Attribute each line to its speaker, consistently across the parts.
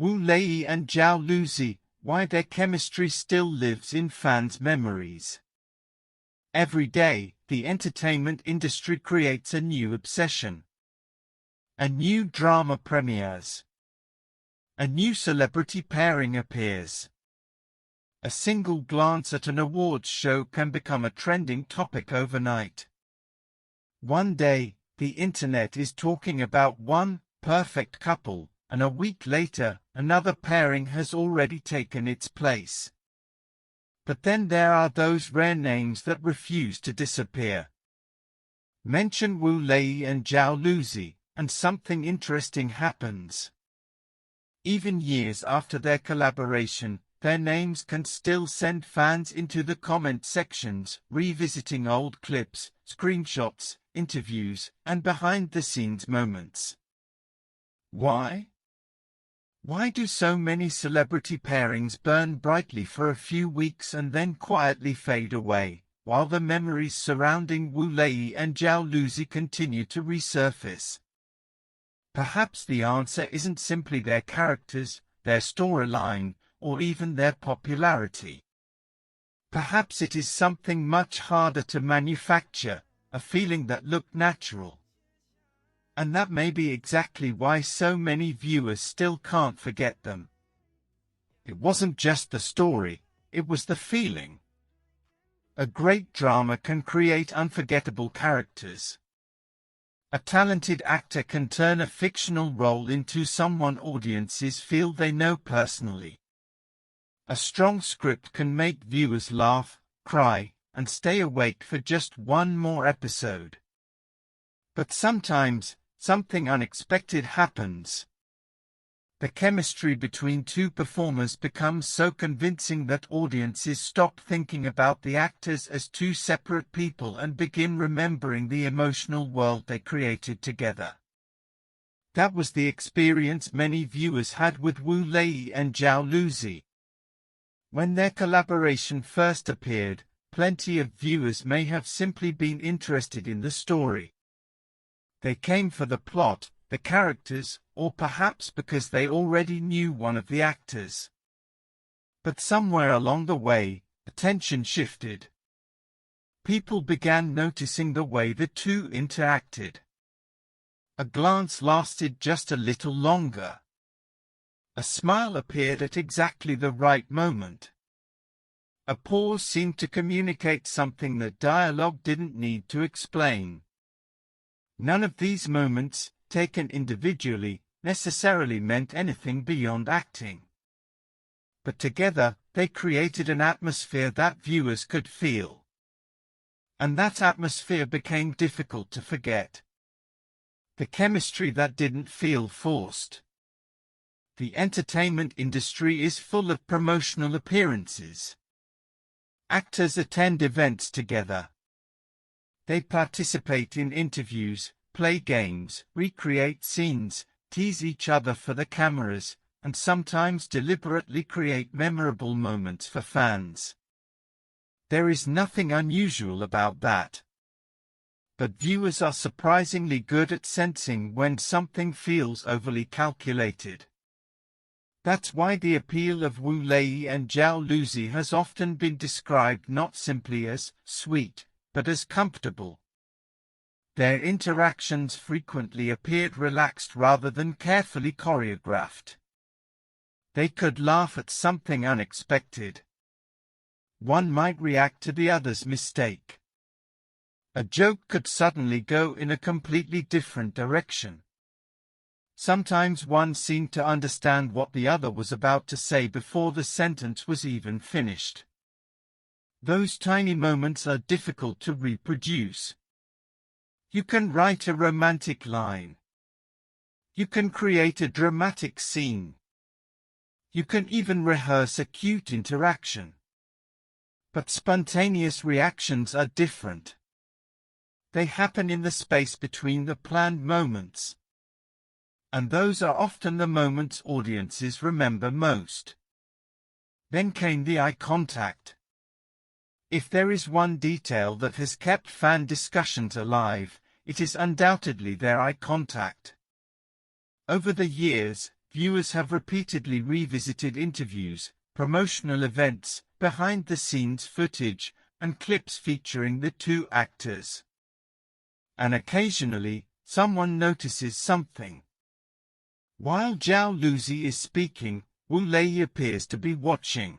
Speaker 1: Wu Lei and Zhao Lusi, why their chemistry still lives in fans' memories. Every day, the entertainment industry creates a new obsession. A new drama premieres. A new celebrity pairing appears. A single glance at an awards show can become a trending topic overnight. One day, the internet is talking about one perfect couple, and a week later, another pairing has already taken its place. But then there are those rare names that refuse to disappear. Mention Wu Lei and Zhao Lusi, and something interesting happens. Even years after their collaboration, their names can still send fans into the comment sections, revisiting old clips, screenshots, interviews, and behind-the-scenes moments. Why? Why do so many celebrity pairings burn brightly for a few weeks and then quietly fade away, while the memories surrounding Wu Lei and Zhao Lusi continue to resurface? Perhaps the answer isn't simply their characters, their storyline, or even their popularity. Perhaps it is something much harder to manufacture, a feeling that looked natural. And that may be exactly why so many viewers still can't forget them. It wasn't just the story, it was the feeling. A great drama can create unforgettable characters. A talented actor can turn a fictional role into someone audiences feel they know personally. A strong script can make viewers laugh, cry, and stay awake for just one more episode. But sometimes, something unexpected happens. The chemistry between two performers becomes so convincing that audiences stop thinking about the actors as two separate people and begin remembering the emotional world they created together. That was the experience many viewers had with Wu Lei and Zhao Lusi. When their collaboration first appeared, plenty of viewers may have simply been interested in the story. They came for the plot, the characters, or perhaps because they already knew one of the actors. But somewhere along the way, attention shifted. People began noticing the way the two interacted. A glance lasted just a little longer. A smile appeared at exactly the right moment. A pause seemed to communicate something that dialogue didn't need to explain. None of these moments, taken individually, necessarily meant anything beyond acting. But together, they created an atmosphere that viewers could feel. And that atmosphere became difficult to forget. The chemistry that didn't feel forced. The entertainment industry is full of promotional appearances. Actors attend events together. They participate in interviews, play games, recreate scenes, tease each other for the cameras, and sometimes deliberately create memorable moments for fans. There is nothing unusual about that. But viewers are surprisingly good at sensing when something feels overly calculated. That's why the appeal of Wu Lei and Zhao Lusi has often been described not simply as sweet, but as comfortable. Their interactions frequently appeared relaxed rather than carefully choreographed. They could laugh at something unexpected. One might react to the other's mistake. A joke could suddenly go in a completely different direction. Sometimes one seemed to understand what the other was about to say before the sentence was even finished. Those tiny moments are difficult to reproduce. You can write a romantic line. You can create a dramatic scene. You can even rehearse a cute interaction. But spontaneous reactions are different. They happen in the space between the planned moments. And those are often the moments audiences remember most. Then came the eye contact. If there is one detail that has kept fan discussions alive, it is undoubtedly their eye contact. Over the years, viewers have repeatedly revisited interviews, promotional events, behind-the-scenes footage, and clips featuring the two actors. And occasionally, someone notices something. While Zhao Lusi is speaking, Wu Lei appears to be watching.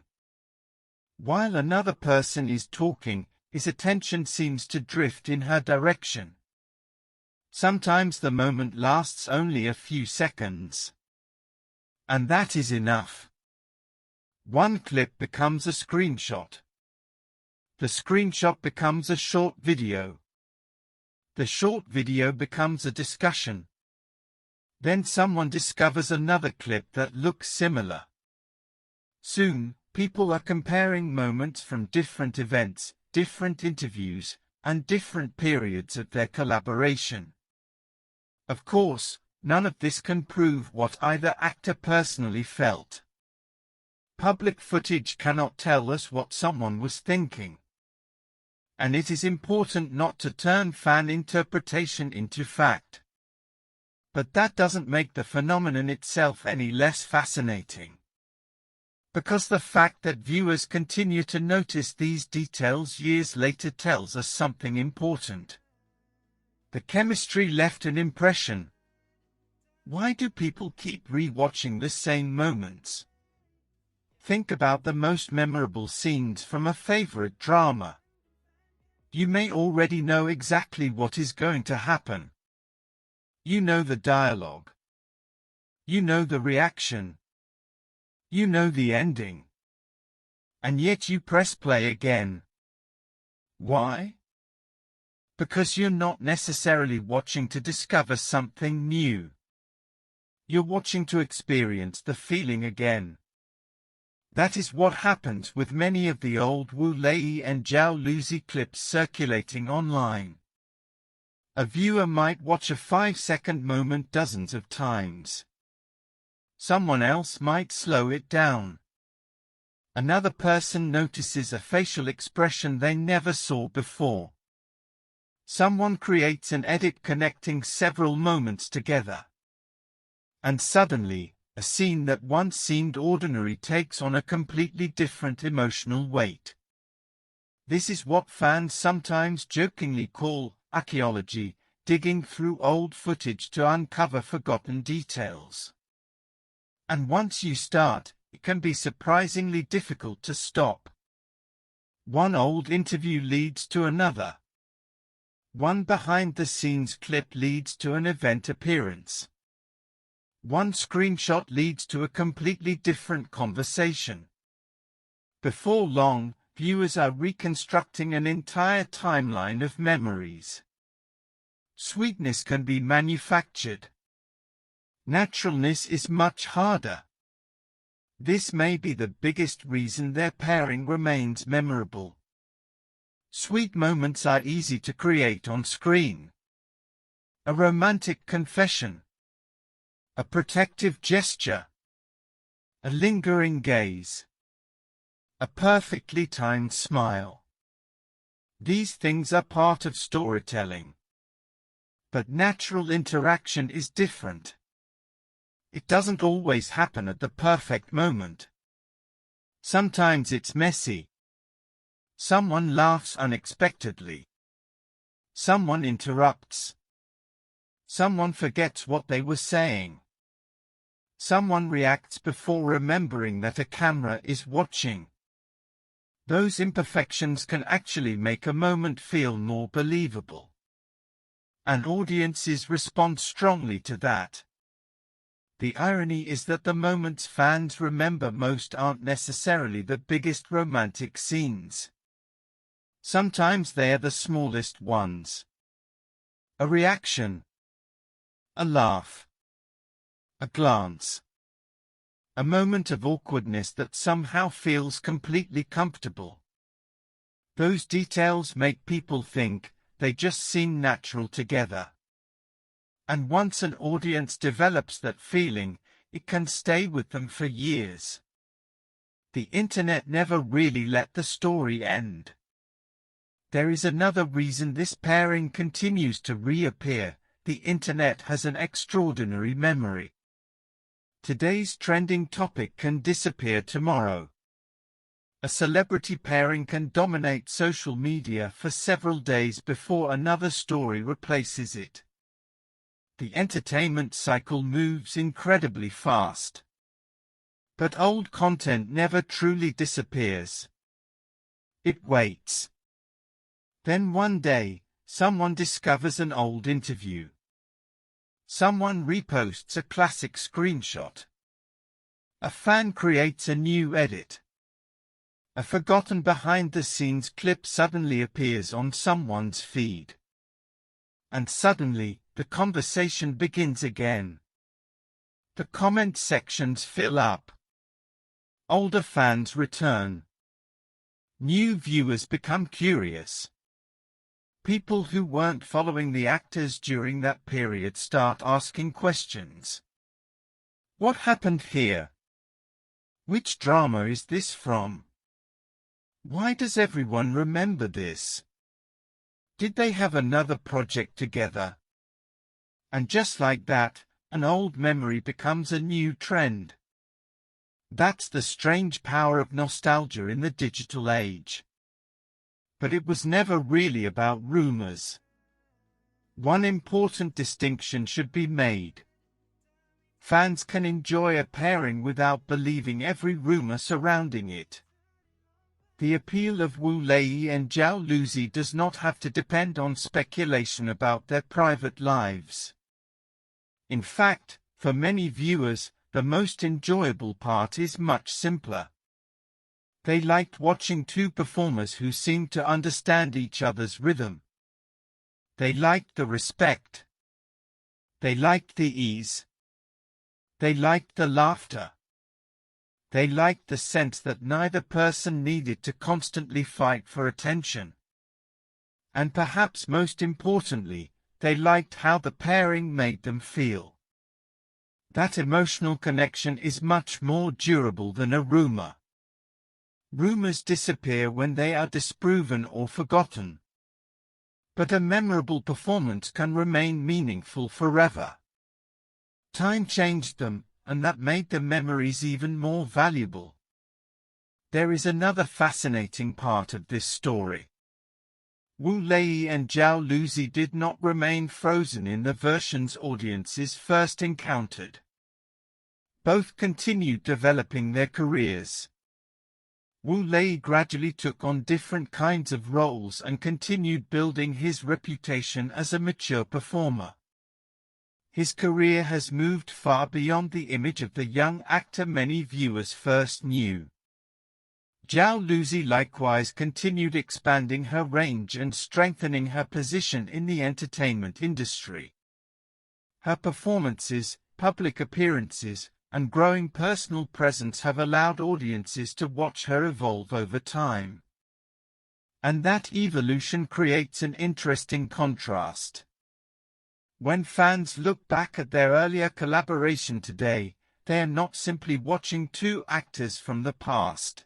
Speaker 1: While another person is talking, his attention seems to drift in her direction. Sometimes the moment lasts only a few seconds. And that is enough. One clip becomes a screenshot. The screenshot becomes a short video. The short video becomes a discussion. Then someone discovers another clip that looks similar. Soon, people are comparing moments from different events, different interviews, and different periods of their collaboration. Of course, none of this can prove what either actor personally felt. Public footage cannot tell us what someone was thinking. And it is important not to turn fan interpretation into fact. But that doesn't make the phenomenon itself any less fascinating. Because the fact that viewers continue to notice these details years later tells us something important. The chemistry left an impression. Why do people keep re-watching the same moments? Think about the most memorable scenes from a favorite drama. You may already know exactly what is going to happen. You know the dialogue. You know the reaction. You know the ending. And yet you press play again. Why? Because you're not necessarily watching to discover something new. You're watching to experience the feeling again. That is what happens with many of the old Wu Lei and Zhao Lusi clips circulating online. A viewer might watch a 5-second moment dozens of times. Someone else might slow it down. Another person notices a facial expression they never saw before. Someone creates an edit connecting several moments together. And suddenly, a scene that once seemed ordinary takes on a completely different emotional weight. This is what fans sometimes jokingly call archaeology, digging through old footage to uncover forgotten details. And once you start, it can be surprisingly difficult to stop. One old interview leads to another. One behind-the-scenes clip leads to an event appearance. One screenshot leads to a completely different conversation. Before long, viewers are reconstructing an entire timeline of memories. Sweetness can be manufactured. Naturalness is much harder. This may be the biggest reason their pairing remains memorable. Sweet moments are easy to create on screen. A romantic confession. A protective gesture. A lingering gaze. A perfectly timed smile. These things are part of storytelling. But natural interaction is different. It doesn't always happen at the perfect moment. Sometimes it's messy. Someone laughs unexpectedly. Someone interrupts. Someone forgets what they were saying. Someone reacts before remembering that a camera is watching. Those imperfections can actually make a moment feel more believable. And audiences respond strongly to that. The irony is that the moments fans remember most aren't necessarily the biggest romantic scenes. Sometimes they are the smallest ones. A reaction. A laugh. A glance. A moment of awkwardness that somehow feels completely comfortable. Those details make people think, they just seem natural together. And once an audience develops that feeling, it can stay with them for years. The internet never really let the story end. There is another reason this pairing continues to reappear. The internet has an extraordinary memory. Today's trending topic can disappear tomorrow. A celebrity pairing can dominate social media for several days before another story replaces it. The entertainment cycle moves incredibly fast. But old content never truly disappears. It waits. Then one day, someone discovers an old interview. Someone reposts a classic screenshot. A fan creates a new edit. A forgotten behind-the-scenes clip suddenly appears on someone's feed. And suddenly, the conversation begins again. The comment sections fill up. Older fans return. New viewers become curious. People who weren't following the actors during that period start asking questions. What happened here? Which drama is this from? Why does everyone remember this? Did they have another project together? And just like that, an old memory becomes a new trend. That's the strange power of nostalgia in the digital age. But it was never really about rumors. One important distinction should be made. Fans can enjoy a pairing without believing every rumor surrounding it. The appeal of Wu Lei and Zhao Lusi does not have to depend on speculation about their private lives. In fact, for many viewers, the most enjoyable part is much simpler. They liked watching two performers who seemed to understand each other's rhythm. They liked the respect. They liked the ease. They liked the laughter. They liked the sense that neither person needed to constantly fight for attention. And perhaps most importantly, they liked how the pairing made them feel. That emotional connection is much more durable than a rumor. Rumors disappear when they are disproven or forgotten. But a memorable performance can remain meaningful forever. Time changed them, and that made the memories even more valuable. There is another fascinating part of this story. Wu Lei and Zhao Lusi did not remain frozen in the versions audiences first encountered. Both continued developing their careers. Wu Lei gradually took on different kinds of roles and continued building his reputation as a mature performer. His career has moved far beyond the image of the young actor many viewers first knew. Zhao Lusi likewise continued expanding her range and strengthening her position in the entertainment industry. Her performances, public appearances, and growing personal presence have allowed audiences to watch her evolve over time. And that evolution creates an interesting contrast. When fans look back at their earlier collaboration today, they are not simply watching two actors from the past.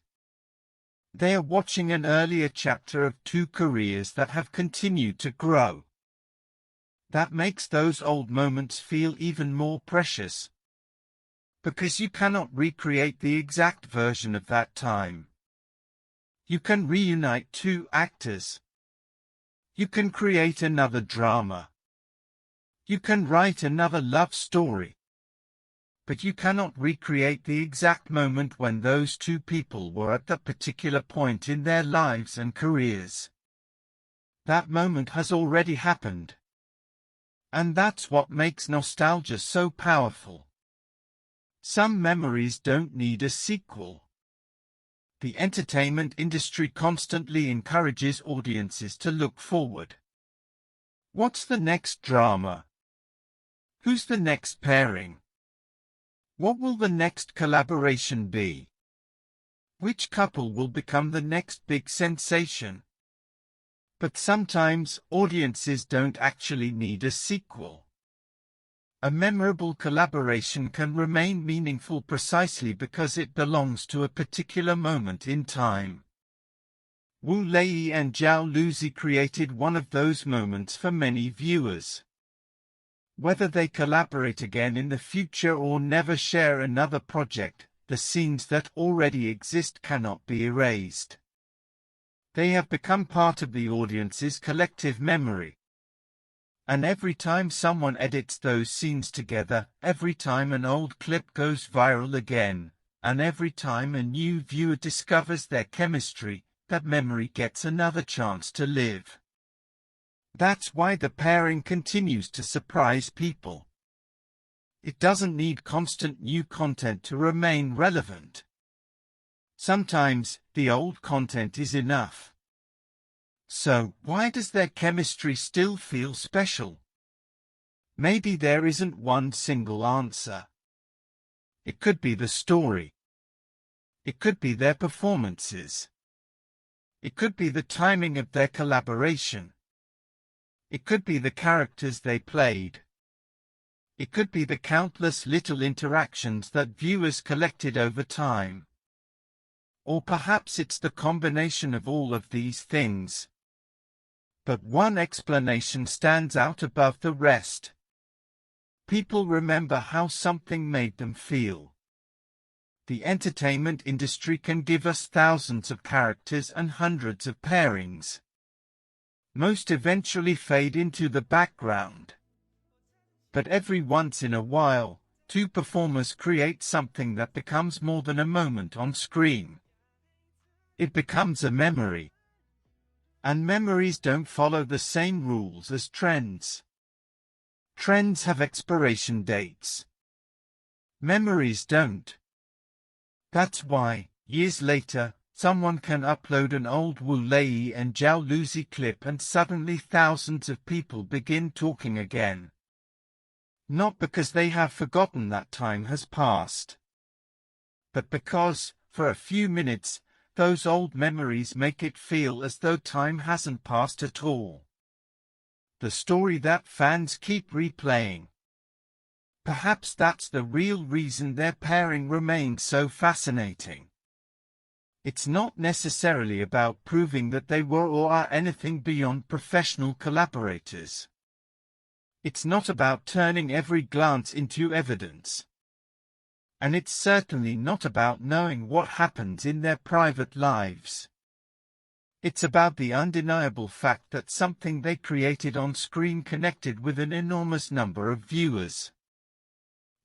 Speaker 1: They are watching an earlier chapter of two careers that have continued to grow. That makes those old moments feel even more precious. Because you cannot recreate the exact version of that time. You can reunite two actors. You can create another drama. You can write another love story. But you cannot recreate the exact moment when those two people were at that particular point in their lives and careers. That moment has already happened. And that's what makes nostalgia so powerful. Some memories don't need a sequel. The entertainment industry constantly encourages audiences to look forward. What's the next drama? Who's the next pairing? What will the next collaboration be? Which couple will become the next big sensation? But sometimes audiences don't actually need a sequel. A memorable collaboration can remain meaningful precisely because it belongs to a particular moment in time. Wu Lei and Zhao Lusi created one of those moments for many viewers. Whether they collaborate again in the future or never share another project, the scenes that already exist cannot be erased. They have become part of the audience's collective memory. And every time someone edits those scenes together, every time an old clip goes viral again, and every time a new viewer discovers their chemistry, that memory gets another chance to live. That's why the pairing continues to surprise people. It doesn't need constant new content to remain relevant. Sometimes, the old content is enough. So, why does their chemistry still feel special? Maybe there isn't one single answer. It could be the story. It could be their performances. It could be the timing of their collaboration. It could be the characters they played. It could be the countless little interactions that viewers collected over time. Or perhaps it's the combination of all of these things. But one explanation stands out above the rest. People remember how something made them feel. The entertainment industry can give us thousands of characters and hundreds of pairings. Most eventually fade into the background. But every once in a while, two performers create something that becomes more than a moment on screen. It becomes a memory. And memories don't follow the same rules as trends. Trends have expiration dates. Memories don't. That's why, years later, someone can upload an old Wu Lei and Zhao Lusi clip and suddenly thousands of people begin talking again. Not because they have forgotten that time has passed, but because, for a few minutes, those old memories make it feel as though time hasn't passed at all. The story that fans keep replaying. Perhaps that's the real reason their pairing remains so fascinating. It's not necessarily about proving that they were or are anything beyond professional collaborators. It's not about turning every glance into evidence. And it's certainly not about knowing what happens in their private lives. It's about the undeniable fact that something they created on screen connected with an enormous number of viewers.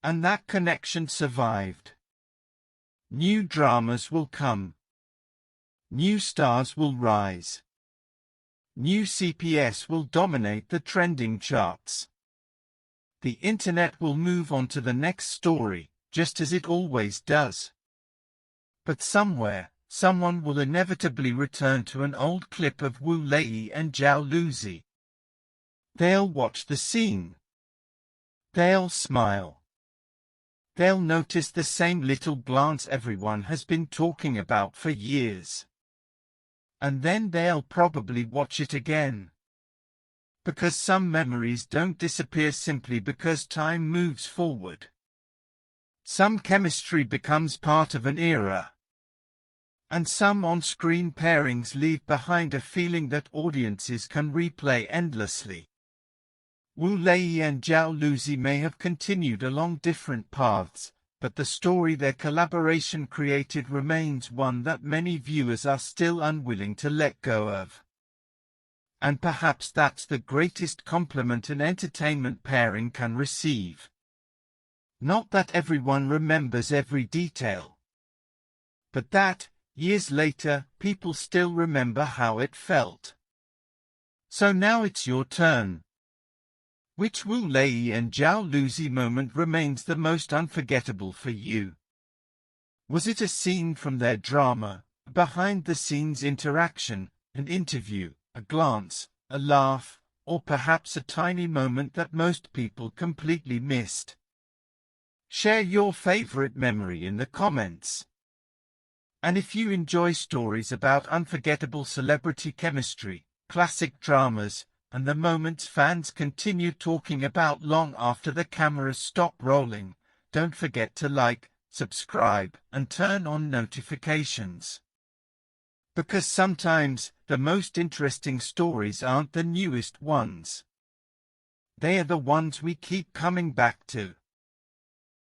Speaker 1: And that connection survived. New dramas will come. New stars will rise. New CPS will dominate the trending charts. The internet will move on to the next story, just as it always does. But somewhere, someone will inevitably return to an old clip of Wu Lei and Zhao Lusi. They'll watch the scene. They'll smile. They'll notice the same little glance everyone has been talking about for years. And then they'll probably watch it again. Because some memories don't disappear simply because time moves forward. Some chemistry becomes part of an era. And some on-screen pairings leave behind a feeling that audiences can replay endlessly. Wu Lei and Zhao Lusi may have continued along different paths, but the story their collaboration created remains one that many viewers are still unwilling to let go of. And perhaps that's the greatest compliment an entertainment pairing can receive. Not that everyone remembers every detail, but that, years later, people still remember how it felt. So now it's your turn. Which Wu Lei and Zhao Lusi moment remains the most unforgettable for you? Was it a scene from their drama, a behind-the-scenes interaction, an interview, a glance, a laugh, or perhaps a tiny moment that most people completely missed? Share your favorite memory in the comments. And if you enjoy stories about unforgettable celebrity chemistry, classic dramas, and the moments fans continue talking about long after the cameras stop rolling, don't forget to like, subscribe, and turn on notifications. Because sometimes, the most interesting stories aren't the newest ones. They are the ones we keep coming back to.